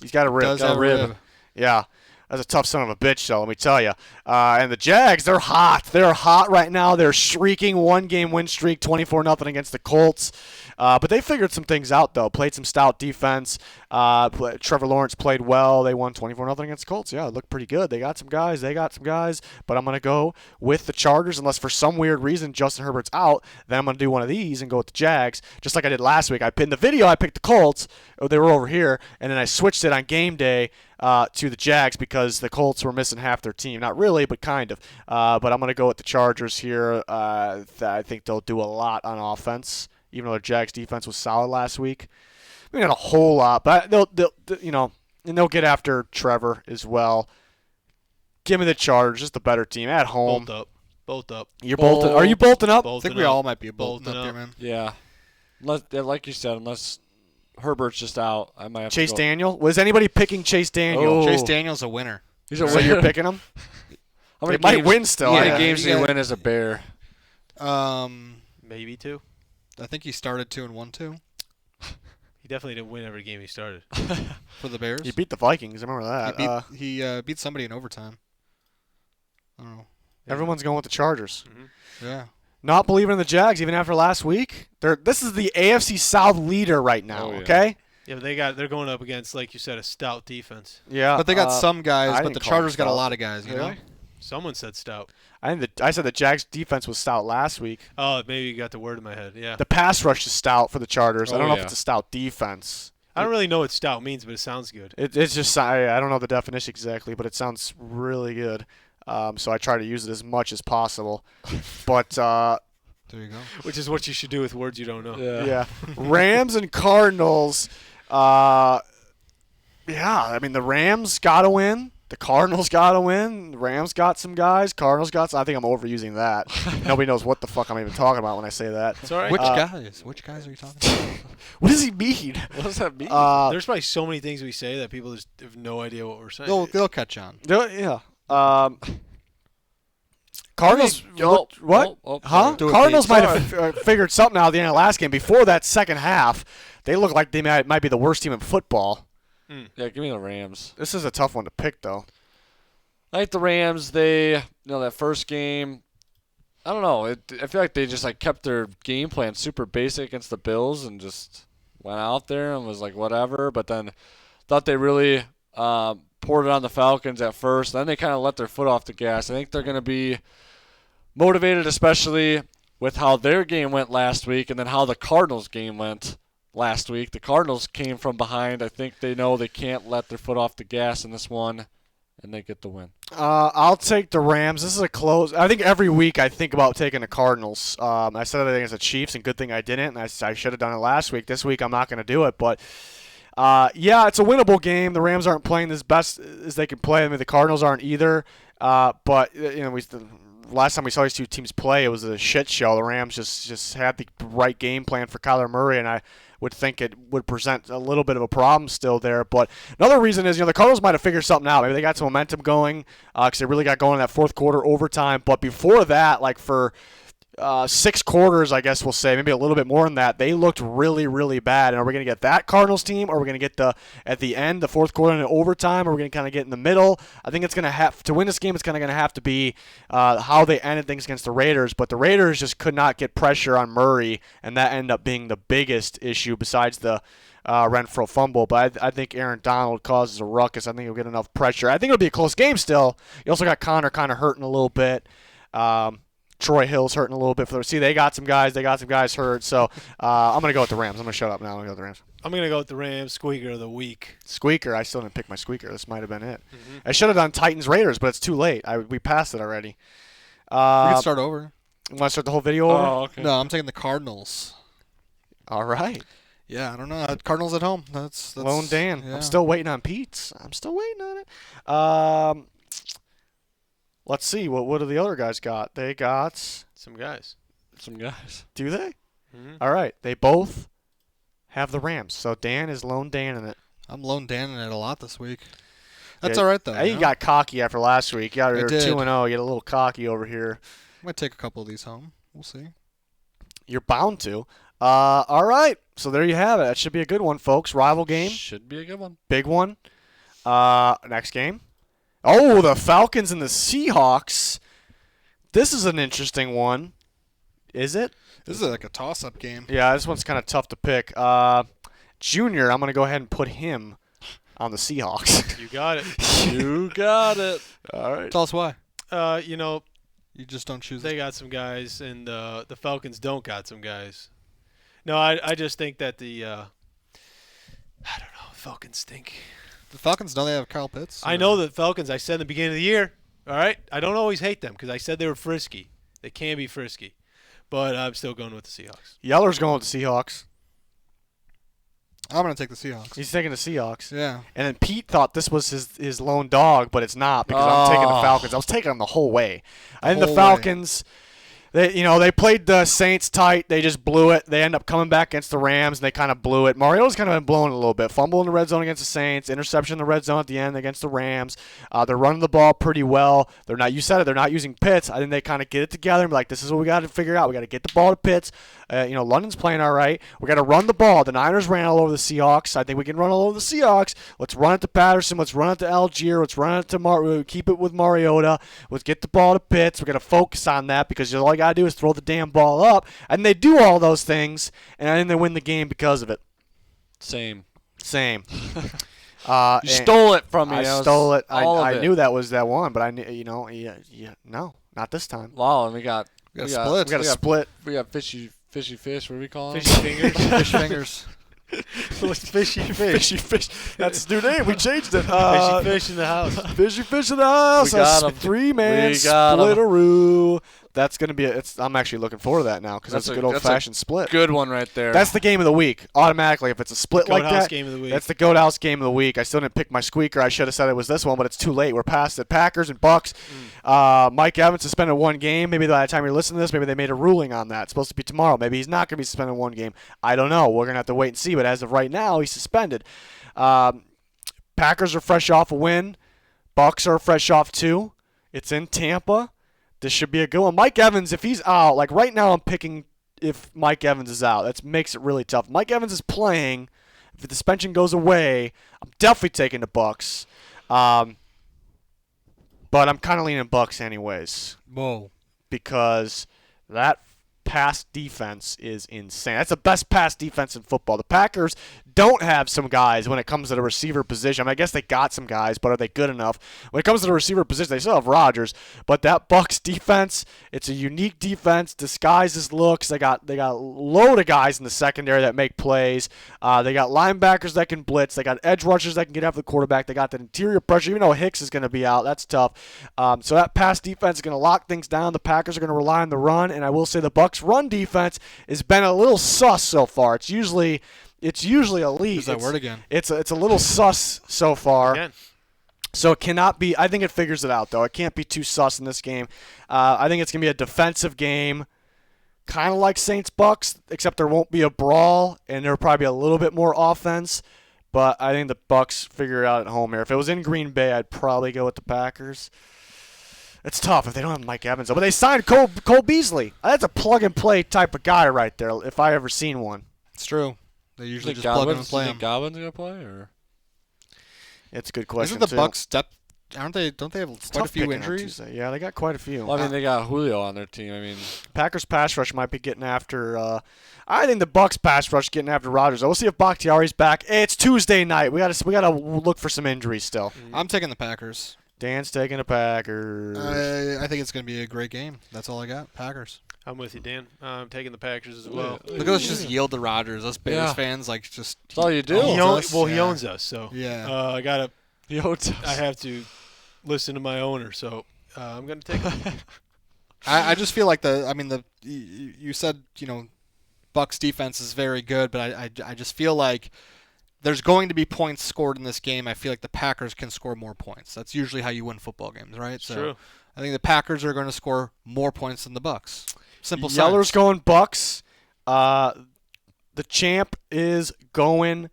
He's got a rib. Does Got have a a rib. Yeah. That's a tough son of a bitch, though, let me tell you. And the Jags, they're hot. They're hot right now. They're streaking one-game win streak, 24-0 against the Colts. But they figured some things out, though. Played some stout defense. Trevor Lawrence played well. They won 24-0 against the Colts. Yeah, it looked pretty good. They got some guys. But I'm going to go with the Chargers unless for some weird reason Justin Herbert's out. Then I'm going to do one of these and go with the Jags, just like I did last week. I pinned the video. I picked the Colts. They were over here. And then I switched it on game day to the Jags because the Colts were missing half their team. Not really, but kind of. But I'm going to go with the Chargers here. I think they'll do a lot on offense, even though the Jags defense was solid last week. I mean, not a whole lot, but they'll and they'll get after Trevor as well. Give me the Chargers, just the better team at home. Bolt up. You're bolting. Are you bolting up? I think we all might be bolting up here, man. Yeah. Like you said, unless Herbert's just out, I might have Chase to go. Daniel? Was anybody picking Chase Daniel? Oh. Chase Daniel's a winner. He's a So winner. you're picking him? How many They might games- win still. How many Yeah, games you do you got- win as a Bear? Maybe 2. I think he started 2 and won 2 He definitely didn't win every game he started. for the Bears. He beat the Vikings. I remember that. He beat somebody in overtime. I don't know. Everyone's going with the Chargers. Yeah. Not believing in the Jags even after last week. This is the AFC South leader right now, Oh, yeah. okay? Yeah, but they're going up against, like you said, a stout defense. Yeah. But they got some I guys, but didn't the call Chargers them got a stout. lot of guys, you know? Really? Someone said stout. I said the Jags defense was stout last week. Oh, maybe you got the word in my head. Yeah. The pass rush is stout for the Chargers. I Oh, don't know if yeah. it's a stout defense. I don't really know what stout means, but it sounds good. It's just I don't know the definition exactly, but it sounds really good. So I try to use it as much as possible. But There you go. Which is what you should do with words you don't know. yeah, Rams and Cardinals. Yeah, I mean the Rams got to win. The Cardinals got to win. The Rams got some guys. Cardinals got some. I think I'm overusing that. Nobody knows what the fuck I'm even talking about when I say that. It's all right. Which guys? Which guys are you talking about? What does he mean? What does that mean? There's probably so many things we say that people just have no idea what we're saying. They'll catch on. Yeah. Cardinals. Oh, What? oh, Huh? sorry. Do it, Cardinals Pete. might have figured something out at the end of the last game. Before that second half, they look like they might be the worst team in football. Yeah, give me the Rams. This is a tough one to pick, though. I like the Rams. That first game, I don't know. I feel like they just kept their game plan super basic against the Bills and just went out there and was like whatever. But then thought they really poured it on the Falcons at first. Then they kind of let their foot off the gas. I think they're going to be motivated, especially with how their game went last week and then how the Cardinals game went last week. The Cardinals came from behind. I think they know they can't let their foot off the gas in this one, and they get the win. I'll take the Rams. This is a close. I think every week I think about taking the Cardinals. I said it against the Chiefs, and good thing I didn't. And I should have done it last week. This week I'm not going to do it. But, yeah, it's a winnable game. The Rams aren't playing as best as they can play. I mean, the Cardinals aren't either. But, last time we saw these two teams play, it was a shit show. The Rams just had the right game plan for Kyler Murray, and I would think it would present a little bit of a problem still there. But another reason is, the Cardinals might have figured something out. Maybe they got some momentum going because they really got going in that fourth quarter overtime. But before that, for 6 quarters, I guess we'll say, maybe a little bit more than that, they looked really, really bad. And are we going to get that Cardinals team, or are we going to get at the end, the fourth quarter and overtime, or are we going to kind of get in the middle? I think it's going to have to win this game. It's kind of going to have to be how they ended things against the Raiders. But the Raiders just could not get pressure on Murray, and that ended up being the biggest issue besides the Renfro fumble. But I think Aaron Donald causes a ruckus. I think he'll get enough pressure. I think it'll be a close game still. You also got Connor kind of hurting a little bit. Troy Hill's hurting a little bit. They got some guys. They got some guys hurt. So I'm going to go with the Rams. I'm going to shut up now. I'm going to go with the Rams. I'm going to go with the Rams. Squeaker of the week. Squeaker. I still didn't pick my squeaker. This might have been it. I should have done Titans Raiders, but it's too late. We passed it already. We can start over. Want to start the whole video over? Oh, okay. No, I'm taking the Cardinals. All right. Yeah, I don't know. Cardinals at home. That's Lone Dan. Yeah. I'm still waiting on Pete's. I'm still waiting on it. Let's see. What do the other guys got? They got... Some guys. Some guys. Do they? Mhm. All right. They both have the Rams. So Dan is Lone Dan in it. I'm lone Danning it a lot this week. That's Yeah, all right though. You got cocky after last week. You got I 2-0. did. You get a little cocky over here. Might take a couple of these home. We'll see. You're bound to. All right. So there you have it. That should be a good one, folks. Rival game. Should be a good one. Big one. Next game. Oh, the Falcons and the Seahawks. This is an interesting one. Is it? This is like a toss-up game. Yeah, this one's kind of tough to pick. Junior, I'm going to go ahead and put him on the Seahawks. You got it. You got it. All right. Tell us why. You just don't choose. They got some guys, and the Falcons don't got some guys. No, I just think that I don't know, Falcons stink. The Falcons don't they have Kyle Pitts? I know the Falcons, I said in the beginning of the year, all right? I don't always hate them because I said they were frisky. They can be frisky. But I'm still going with the Seahawks. Yeller's going with the Seahawks. I'm gonna take the Seahawks. He's taking the Seahawks. Yeah. And then Pete thought this was his lone dog, but it's not because I'm taking the Falcons. I was taking them the whole way. I think the whole Falcons, They played the Saints tight. They just blew it. They end up coming back against the Rams, and they kind of blew it. Mariota's kind of been blowing it a little bit. Fumble in the red zone against the Saints, interception in the red zone at the end against the Rams. They're running the ball pretty well. They're not. You said it. They're not using Pitts. I think they kind of get it together and be like, this is what we got to figure out. We got to get the ball to Pitts. London's playing all right. We got to run the ball. The Niners ran all over the Seahawks. I think we can run all over the Seahawks. Let's run it to Patterson. Let's run it to Algier. Let's run it to keep it with Mariota. Let's get the ball to Pitts. We're going to focus on that because all you got to do is throw the damn ball up. And they do all those things, and I think they win the game because of it. Same. You stole it from me. I stole it. I it. knew that was that one, but I knew, no, not this time. Wow, and we got split. We got a split. We got fishy fish. What do we call them? Fishy fingers. Fish fingers. What's fishy fish? Fishy fish. That's his new name. We changed it. Fishy fish in the house. Fishy fish in the house. We got 'em. 3-man We got 'em. splitteroo. That's gonna be I'm actually looking forward to that now because that's a good that's old-fashioned split. Good one right there. That's the game of the week automatically. If it's a split like Goat House that, game of the week. that's the Goat House game of the week. I still didn't pick my squeaker. I should have said it was this one, but it's too late. We're past it. Packers and Bucks. Mike Evans suspended one game. Maybe by the time you're listening to this, maybe they made a ruling on that. It's supposed to be tomorrow. Maybe he's not going to be suspended one game. I don't know. We're going to have to wait and see. But as of right now, he's suspended. Packers are fresh off a win. Bucks are fresh off 2. It's in Tampa. This should be a good one. Mike Evans, if he's out, like right now I'm picking if Mike Evans is out. That makes it really tough. Mike Evans is playing. If the suspension goes away, I'm definitely taking the Bucks. But I'm kind of leaning Bucks anyways. Whoa. Because that pass defense is insane. That's the best pass defense in football. The Packers don't have some guys when it comes to the receiver position. I mean, I guess they got some guys, but are they good enough? When it comes to the receiver position, they still have Rodgers. But that Bucks defense, it's a unique defense, disguises looks. They got a load of guys in the secondary that make plays. They got linebackers that can blitz. They got edge rushers that can get after the quarterback. They got the interior pressure, even though Hicks is going to be out. That's tough. So that pass defense is going to lock things down. The Packers are going to rely on the run, and I will say the Bucks run defense has been a little sus so far. It's usually elite. Use that word again. It's a little sus so far. Again. So it cannot be. I think it figures it out though. It can't be too sus in this game. I think it's gonna be a defensive game, kind of like Saints Bucks, except there won't be a brawl and there'll probably be a little bit more offense. But I think the Bucks figure it out at home here. If it was in Green Bay, I'd probably go with the Packers. It's tough if they don't have Mike Evans. But they signed Cole Beasley. That's a plug-and-play type of guy right there, if I ever seen one. It's true. They usually just Godwin's, plug him and play you him. think Godwin's gonna play or? It's a good question, Isn't the too. Bucks aren't they? Don't they have It's quite a tough few picking on injuries? Tuesday. Yeah, they got quite a few. Well, I mean, they got Julio on their team. I mean, Packers pass rush might be getting after. I think the Bucks pass rush getting after Rodgers. We'll see if Bakhtiari's back. It's Tuesday night. We gotta look for some injuries still. I'm taking the Packers. Dan's taking the Packers. I think it's going to be a great game. That's all I got. Packers. I'm with you, Dan. I'm taking the Packers as well. Look at us just yield to Rodgers. Us Bears Yeah. fans, like, just. that's all you do. He owns us. He Yeah. owns us, so Yeah. I have to listen to my owner, so I'm going to take him. I just feel like you said, Bucks defense is very good, but I just feel like there's going to be points scored in this game. I feel like the Packers can score more points. That's usually how you win football games, right? So True. I think the Packers are going to score more points than the Bucks. Simple Yeller's science. going Bucks. The champ is going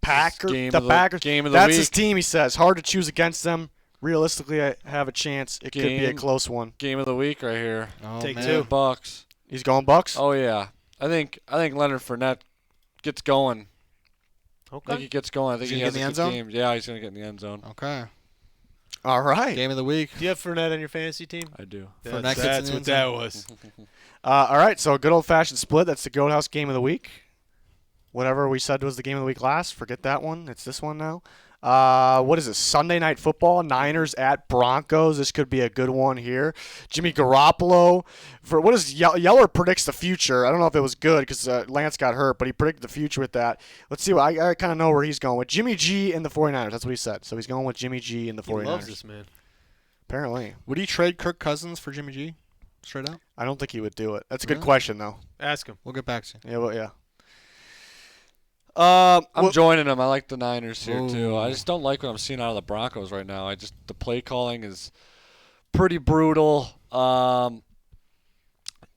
Packers. Game The of the- Packers. game of the That's his week. team. He says hard to choose against them. Realistically, I have a chance. It could be a Game. close one. Game of the week right here. Oh, Take man. two. Bucks. He's going Bucks. Oh yeah. I think Leonard Fournette gets going. I think Okay. he gets going. I think Is he he gonna has get in a the end good zone? game. Yeah, he's gonna get in the end zone. Okay. All right. Game of the week. Do you have Fournette on your fantasy team? I do. Fournette That's, gets in that's the what end that zone. was. All right. So a good old-fashioned split. That's the Goat House game of the week. Whatever we said was the game of the week last, forget that one. It's this one now. What is this? Sunday Night Football. Niners at Broncos. This could be a good one here. Jimmy Garoppolo. For what is Yeller predicts the future? I don't know if it was good because Lance got hurt, but he predicted the future with that. Let's see. I kind of know where he's going with Jimmy G and the 49ers. That's what he said. So he's going with Jimmy G and the He 49ers. loves this man. Apparently. Would he trade Kirk Cousins for Jimmy G? Straight up? I don't think he would do it. That's a good Really? question, though. Ask him. We'll get back to you. Yeah, well, yeah. I'm joining them. I like the Niners here too. Ooh. I just don't like what I'm seeing out of the Broncos right now. The play calling is pretty brutal.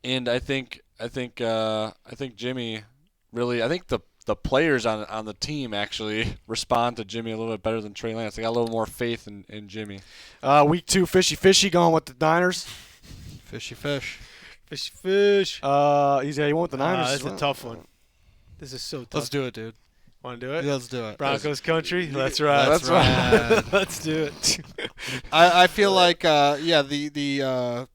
And I think Jimmy really. I think the players on the team actually respond to Jimmy a little bit better than Trey Lance. They got a little more faith in Jimmy. Week 2, fishy going with the Niners. Fishy fish. Fish, fish. You went with the Niners. That's a tough one. This is so tough. Let's do it, dude. Want to do it? Yeah, let's do it. Broncos country. That's right. That's right. Let's do it. I feel like the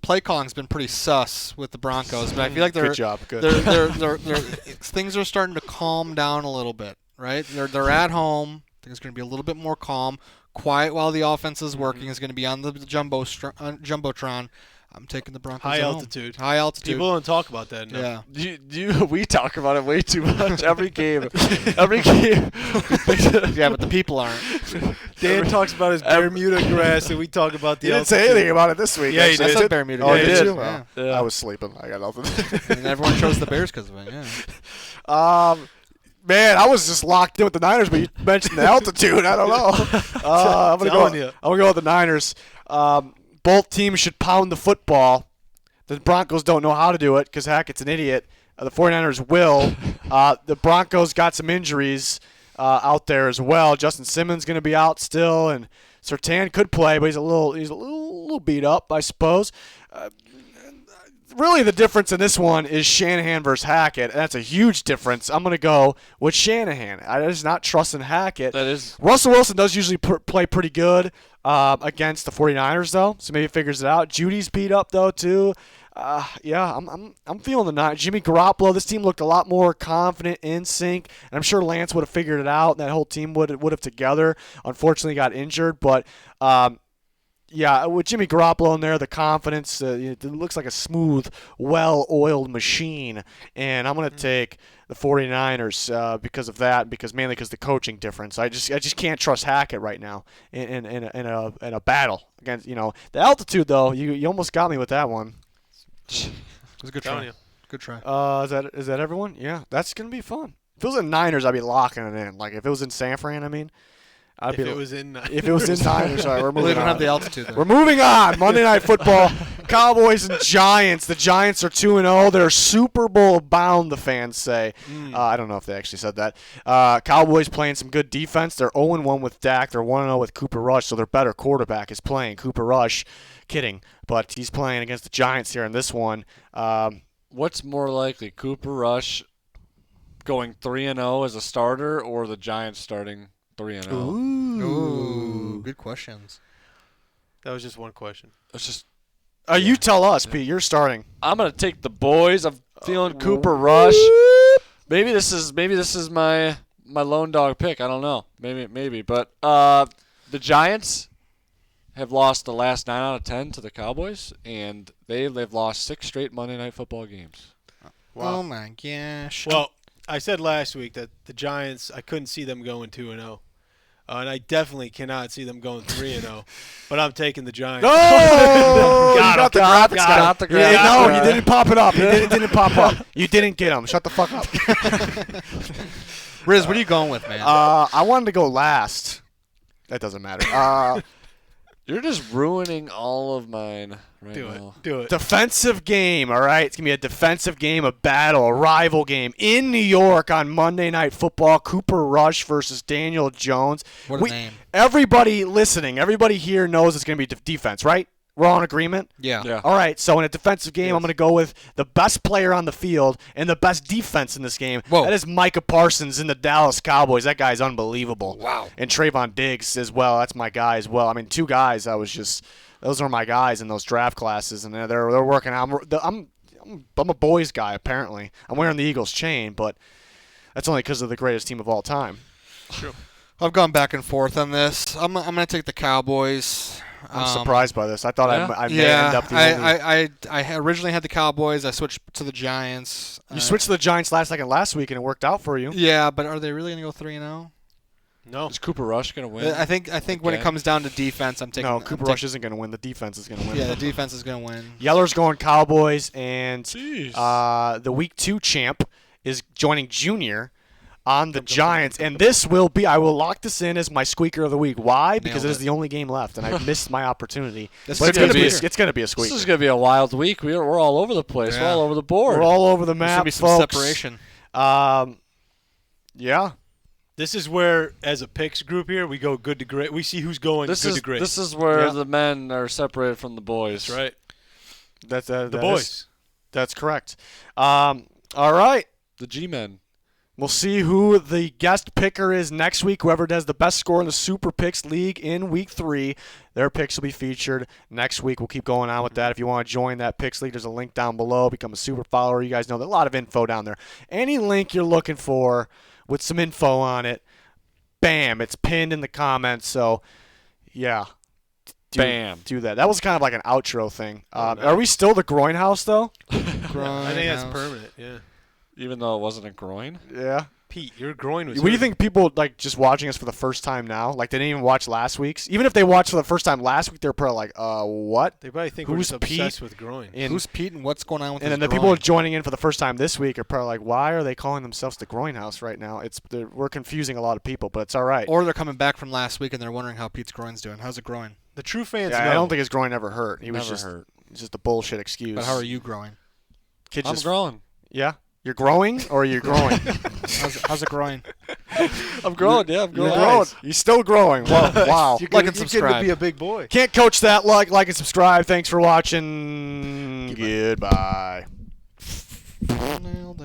play calling's been pretty sus with the Broncos, but I feel like Good job. Good. they're things are starting to calm down a little bit, right? They're at home. I think it's going to be a little bit more calm, quiet while the offense is working. Is going to be on the jumbotron. I'm taking the Broncos. High at home. altitude. High altitude. People don't talk about that enough. Yeah. We talk about it way too much every game. Every game. Yeah, but the people aren't. Dan talks about his Bermuda grass, and we talk about the You didn't say altitude. anything about it this week. Yeah, he actually. I did. said Bermuda. Oh, Yeah, did he you? did. Yeah. I was sleeping. I got nothing. And everyone chose the Bears because of it. Yeah. Man, I was just locked in with the Niners, but you mentioned the altitude. I don't know. I'm Telling gonna you. go. I'm gonna go with the Niners. Both teams should pound the football. The Broncos don't know how to do it because Hackett's an idiot. The 49ers will. The Broncos got some injuries out there as well. Justin Simmons going to be out still, and Surtain could play, but he's a little beat up, I suppose. Really, the difference in this one is Shanahan versus Hackett. That's a huge difference. I'm going to go with Shanahan. I just not trusting Hackett. That is. Russell Wilson does usually play pretty good against the 49ers, though, so maybe he figures it out. Judy's beat up, though, too. I'm feeling the Niners. Jimmy Garoppolo, this team looked a lot more confident, in sync, and I'm sure Lance would have figured it out, and that whole team would have together. Unfortunately, got injured, but yeah, with Jimmy Garoppolo in there, the confidence, it looks like a smooth, well-oiled machine, and I'm going to take the 49ers because of that, mainly because the coaching difference. I just can't trust Hackett right now in a battle against, the altitude, though. You almost got me with that one. It was a good Telling try. you. Good try. Is that everyone? Yeah, that's gonna be fun. If it was in Niners, I'd be locking it in. Like if it was in San Fran, If it was in Niners, sorry, we're Well, they moving don't on. have the altitude there. We're moving on. Monday Night Football, Cowboys and Giants. The Giants are 2-0. They're Super Bowl bound, the fans say. I don't know if they actually said that. Cowboys playing some good defense. They're 0-1 with Dak. They're 1-0 with Cooper Rush, so their better quarterback is playing. Cooper Rush, kidding, but he's playing against the Giants here in this one. What's more likely, Cooper Rush going 3-0 as a starter, or the Giants starting 3-0? Ooh, good questions. That was just one question. It's just You tell us, Pete. You're starting. I'm gonna take the boys. I'm feeling Cooper Rush. Maybe this is my lone dog pick. I don't know. Maybe. But the Giants have lost the last 9 out of 10 to the Cowboys, and they've lost 6 straight Monday Night Football games. Wow. Oh my gosh. Well, I said last week that the Giants, I couldn't see them going 2-0. And I definitely cannot see them going 3-0. But I'm taking the Giants. No! Got the him. graphics. Got the Yeah, graphics. no, you didn't pop it up. It didn't pop up. You didn't get him. Shut the fuck up. Riz, what are you going with, man? I wanted to go last. That doesn't matter. You're just ruining all of mine right Do now. it. Do it. Defensive game, all right? It's going to be a defensive game, a battle, a rival game in New York on Monday Night Football. Cooper Rush versus Daniel Jones. What a name. Everybody listening, everybody here knows it's going to be defense, right? We're all in agreement? Yeah. Yeah. All right, so in a defensive game, I'm going to go with the best player on the field and the best defense in this game. Whoa. That is Micah Parsons in the Dallas Cowboys. That guy's unbelievable. Wow. And Trayvon Diggs as well. That's my guy as well. I mean, 2 guys. Those are my guys in those draft classes, and they're working out. I'm a boys guy apparently. I'm wearing the Eagles chain, but that's only because of the greatest team of all time. Sure. I've gone back and forth on this. I'm going to take the Cowboys. I'm surprised by this. I thought Yeah? I may end up the only. I originally had the Cowboys. I switched to the Giants. You switched to the Giants last week, and it worked out for you. Yeah, but are they really going to go 3-0? No. Is Cooper Rush gonna win? I think when it Again? comes down to defense, I'm taking. No, Cooper Rush isn't going to win. The defense is going to win. Yeah, the defense is going to win. Yeller's going Cowboys, and Jeez. the Week 2 champ is joining Junior. on the Giants. And this will be, I will lock this in as my squeaker of the week. Why? Because it is the only game left, and I missed my opportunity. This But is it's going to be a squeaker. This is going to be a wild week. We're all over the place. Yeah. We're all over the board. We're all over the There map, should be some folks. separation. Yeah. This is where, as a picks group here, we go good to great. We see who's going good to great. This is where Yeah. the men are separated from the boys. That's right. The boys. That's correct. All right. The G-men. We'll see who the guest picker is next week. Whoever does the best score in the Super Picks League in Week 3, their picks will be featured next week. We'll keep going on with that. If you want to join that Picks League, there's a link down below. Become a super follower. You guys know there's a lot of info down there. Any link you're looking for with some info on it, bam, it's pinned in the comments. So, yeah. Bam. Do that. That was kind of like an outro thing. nice. Are we still the groin house, though? I think that's permanent. Yeah. Even though it wasn't a groin. Yeah. Pete, your groin was. What do you hurting. think people like just watching us for the first time now? Like they didn't even watch last week's. Even if they watched for the first time last week, they're probably like, what? They probably think Who's we're just Pete? obsessed with groin. And, Who's Pete and what's going on with and his then the groin? people joining in for the first time this week are probably like, why are they calling themselves the groin house right now? We're confusing a lot of people, but it's all right. Or they're coming back from last week and they're wondering how Pete's groin's doing. How's it growing? The true fans Yeah, know. I don't think his groin ever hurt. He was Never just hurt. it's just a bullshit excuse. But how are you growing? Kid I'm just growing. Yeah, you're growing or you're growing. How's it growing? I'm growing. Yeah, I'm You're growing. growing. He's still growing. Wow. You're Like getting and subscribe. to be a big boy. Can't coach that. Like and subscribe. Thanks for watching. Goodbye. Nailed it.